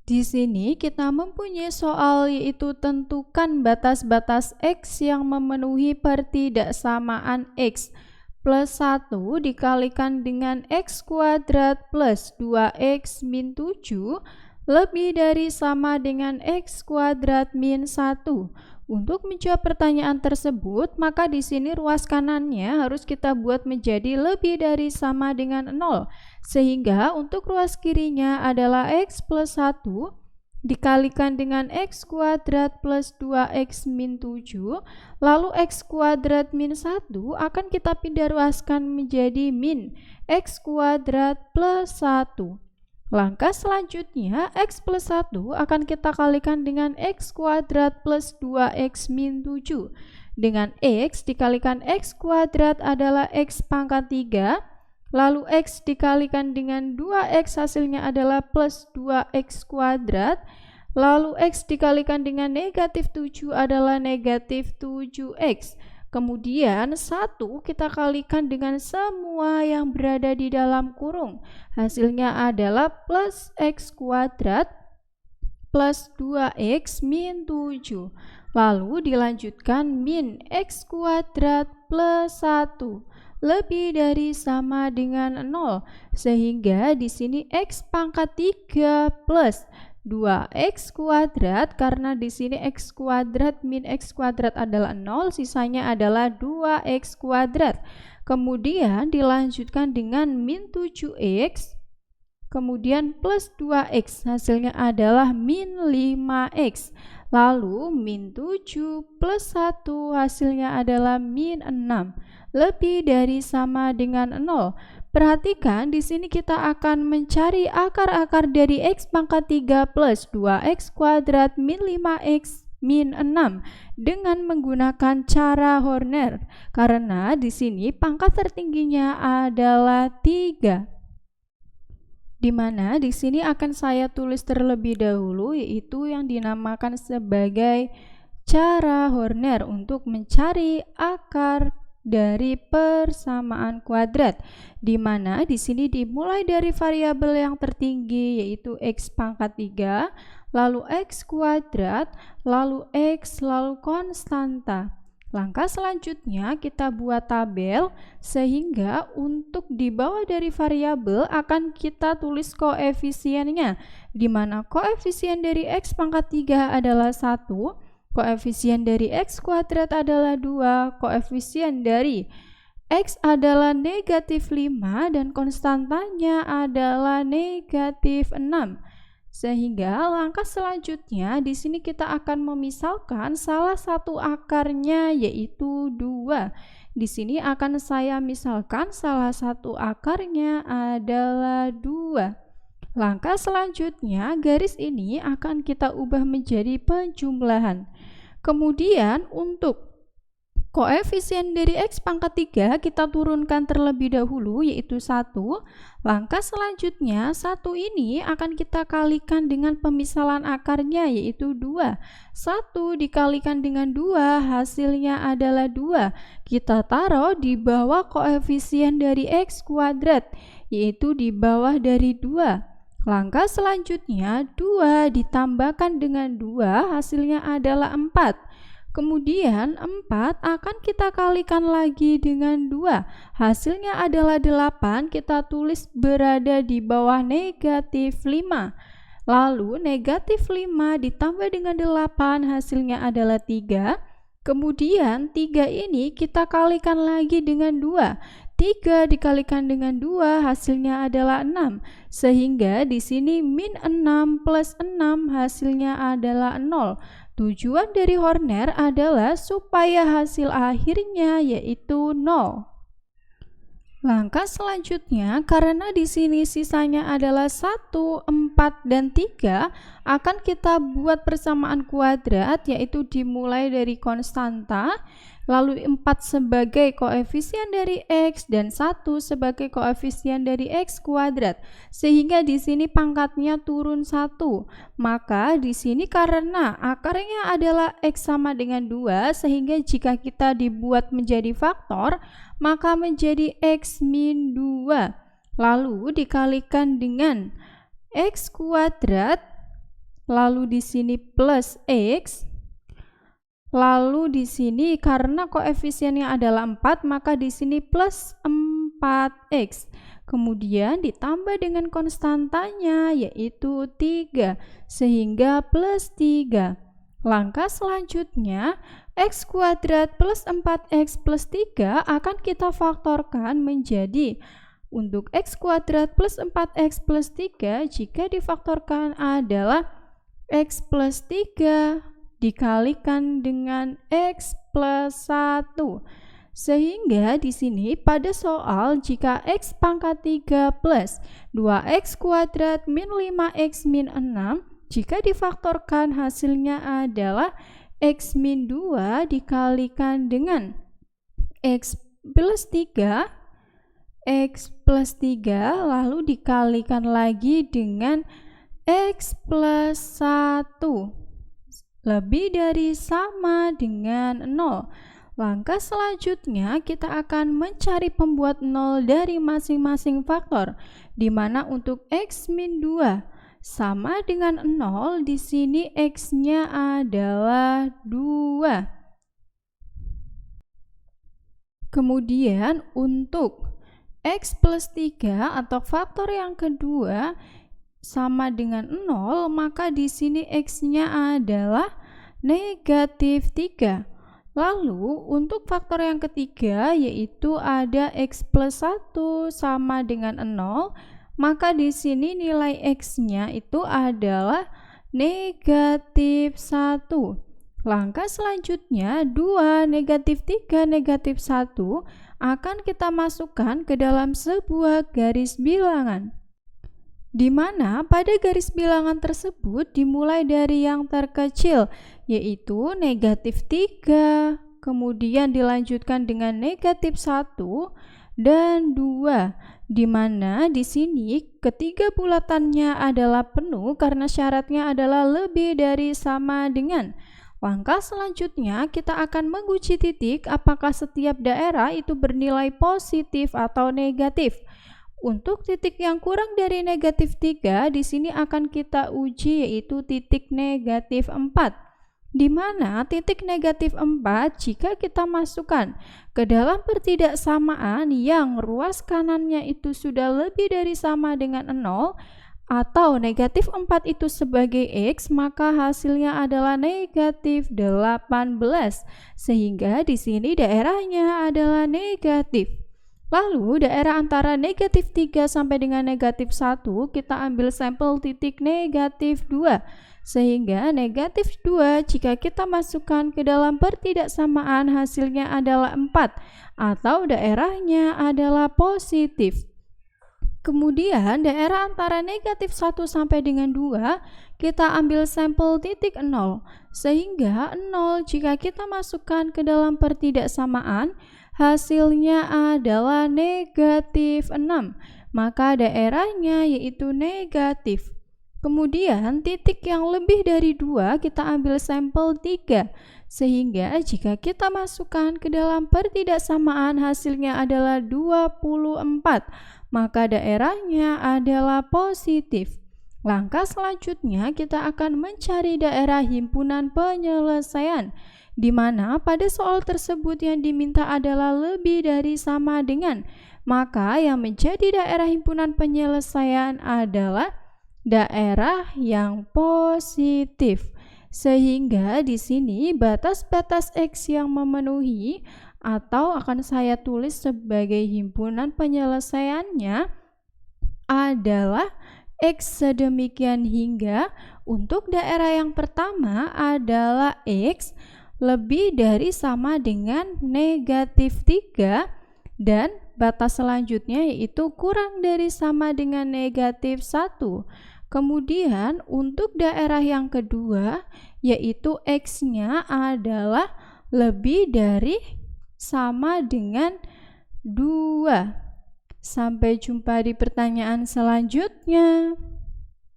Di sini kita mempunyai soal yaitu tentukan batas-batas X yang memenuhi pertidaksamaan X plus 1 dikalikan dengan X kuadrat plus 2X min 7 lebih dari sama dengan X kuadrat min 1. Untuk menjawab pertanyaan tersebut, maka di sini ruas kanannya harus kita buat menjadi lebih dari sama dengan 0. Sehingga untuk ruas kirinya adalah X plus 1 dikalikan dengan X kuadrat plus 2X min 7, lalu X kuadrat min 1 akan kita pindah ruaskan menjadi min X kuadrat plus 1. Langkah selanjutnya, X plus 1 akan kita kalikan dengan X kuadrat plus 2X min 7. Dengan X dikalikan X kuadrat adalah X pangkat 3, lalu X dikalikan dengan 2X hasilnya adalah plus 2X kuadrat, lalu X dikalikan dengan negatif 7 adalah negatif 7X. Kemudian 1 kita kalikan dengan semua yang berada di dalam kurung. Hasilnya adalah plus X kuadrat plus 2X min 7. Lalu dilanjutkan min X kuadrat plus 1 lebih dari sama dengan 0. Sehingga di sini X pangkat 3 plus 2X kuadrat, karena di sini X kuadrat min X kuadrat adalah 0, sisanya adalah 2X kuadrat. Kemudian dilanjutkan dengan min 7X, kemudian plus 2X, hasilnya adalah min 5X. Lalu min 7 plus 1 hasilnya adalah min 6, lebih dari sama dengan 0. Perhatikan di sini kita akan mencari akar-akar dari X pangkat 3 plus 2X kuadrat min 5X min 6 dengan menggunakan cara Horner, karena di sini pangkat tertingginya adalah 3. Di mana di sini akan saya tulis terlebih dahulu yaitu yang dinamakan sebagai cara Horner untuk mencari akar dari persamaan kuadrat, di mana di sini dimulai dari variabel yang tertinggi yaitu X pangkat 3, lalu X kuadrat, lalu X, lalu konstanta. Langkah selanjutnya kita buat tabel, sehingga untuk di bawah dari variabel akan kita tulis koefisiennya, di mana koefisien dari X pangkat 3 adalah 1, koefisien dari X kuadrat adalah 2, koefisien dari X adalah negatif 5, dan konstantanya adalah negatif 6. Sehingga langkah selanjutnya di sini kita akan memisalkan salah satu akarnya yaitu 2. Di sini akan saya misalkan salah satu akarnya adalah 2. Langkah selanjutnya garis ini akan kita ubah menjadi penjumlahan. Kemudian untuk koefisien dari X pangkat 3 kita turunkan terlebih dahulu yaitu 1. Langkah selanjutnya 1 ini akan kita kalikan dengan pemisalan akarnya yaitu 2. 1 dikalikan dengan 2 hasilnya adalah 2. Kita taruh di bawah koefisien dari X kuadrat yaitu di bawah dari 2. Langkah selanjutnya 2 ditambahkan dengan 2 hasilnya adalah 4. Kemudian 4 akan kita kalikan lagi dengan 2. Hasilnya adalah 8, kita tulis berada di bawah negatif 5. Lalu negatif 5 ditambah dengan 8 hasilnya adalah 3. Kemudian 3 ini kita kalikan lagi dengan 2. 3 dikalikan dengan 2 hasilnya adalah 6. Sehingga di sini min 6 plus 6 hasilnya adalah 0. Tujuan dari Horner adalah supaya hasil akhirnya yaitu 0. Langkah selanjutnya, karena di sini sisanya adalah 1, 4, dan 3, akan kita buat persamaan kuadrat yaitu dimulai dari konstanta, lalu 4 sebagai koefisien dari X dan 1 sebagai koefisien dari X kuadrat, sehingga di sini pangkatnya turun 1. Maka di sini karena akarnya adalah X sama dengan 2, sehingga jika kita dibuat menjadi faktor maka menjadi X min 2, lalu dikalikan dengan X kuadrat lalu di sini plus X, lalu di sini karena koefisiennya adalah 4, maka di sini plus 4X. Kemudian ditambah dengan konstantanya yaitu 3, sehingga plus 3. Langkah selanjutnya, X kuadrat plus 4X plus 3 akan kita faktorkan menjadi untuk X kuadrat plus 4X plus 3 jika difaktorkan adalah X plus 3 dikalikan dengan X plus 1. Sehingga di sini pada soal jika X pangkat 3 plus 2X kuadrat min 5X min 6, jika difaktorkan hasilnya adalah X min 2 dikalikan dengan X plus 3, X plus 3 lalu dikalikan lagi dengan X plus 1 lebih dari sama dengan 0. Langkah selanjutnya kita akan mencari pembuat 0 dari masing-masing faktor, di mana untuk X min 2 sama dengan 0, di sini X-nya adalah 2. Kemudian untuk X plus 3 atau faktor yang kedua sama dengan 0, maka di sini X-nya adalah negatif 3. Lalu untuk faktor yang ketiga yaitu ada X plus 1 sama dengan 0, maka di sini nilai X-nya itu adalah negatif 1. Langkah selanjutnya 2, negatif 3, negatif 1 akan kita masukkan ke dalam sebuah garis bilangan, di mana pada garis bilangan tersebut dimulai dari yang terkecil yaitu negatif 3, kemudian dilanjutkan dengan negatif 1 dan 2, di mana di sini ketiga bulatannya adalah penuh karena syaratnya adalah lebih dari sama dengan. Langkah selanjutnya kita akan menguji titik apakah setiap daerah itu bernilai positif atau negatif. Untuk titik yang kurang dari negatif 3 di sini akan kita uji yaitu titik negatif 4. Di mana titik negatif 4 jika kita masukkan ke dalam pertidaksamaan yang ruas kanannya itu sudah lebih dari sama dengan 0 atau negatif 4 itu sebagai X, maka hasilnya adalah negatif 18, sehingga di sini daerahnya adalah negatif. Lalu daerah antara negatif 3 sampai dengan negatif 1 kita ambil sampel titik negatif 2, sehingga negatif 2 jika kita masukkan ke dalam pertidaksamaan hasilnya adalah 4 atau daerahnya adalah positif. Kemudian daerah antara negatif 1 sampai dengan 2 kita ambil sampel titik 0, sehingga 0 jika kita masukkan ke dalam pertidaksamaan hasilnya adalah negatif 6, maka daerahnya yaitu negatif. Kemudian titik yang lebih dari 2 kita ambil sampel 3, sehingga jika kita masukkan ke dalam pertidaksamaan hasilnya adalah 24, maka daerahnya adalah positif. Langkah selanjutnya kita akan mencari daerah himpunan penyelesaian, di mana pada soal tersebut yang diminta adalah lebih dari sama dengan, maka yang menjadi daerah himpunan penyelesaian adalah daerah yang positif. Sehingga di sini batas-batas X yang memenuhi atau akan saya tulis sebagai himpunan penyelesaiannya adalah X sedemikian hingga untuk daerah yang pertama adalah X lebih dari sama dengan negatif 3 dan batas selanjutnya yaitu kurang dari sama dengan negatif 1. Kemudian untuk daerah yang kedua yaitu X-nya adalah lebih dari sama dengan 2. Sampai jumpa di pertanyaan selanjutnya.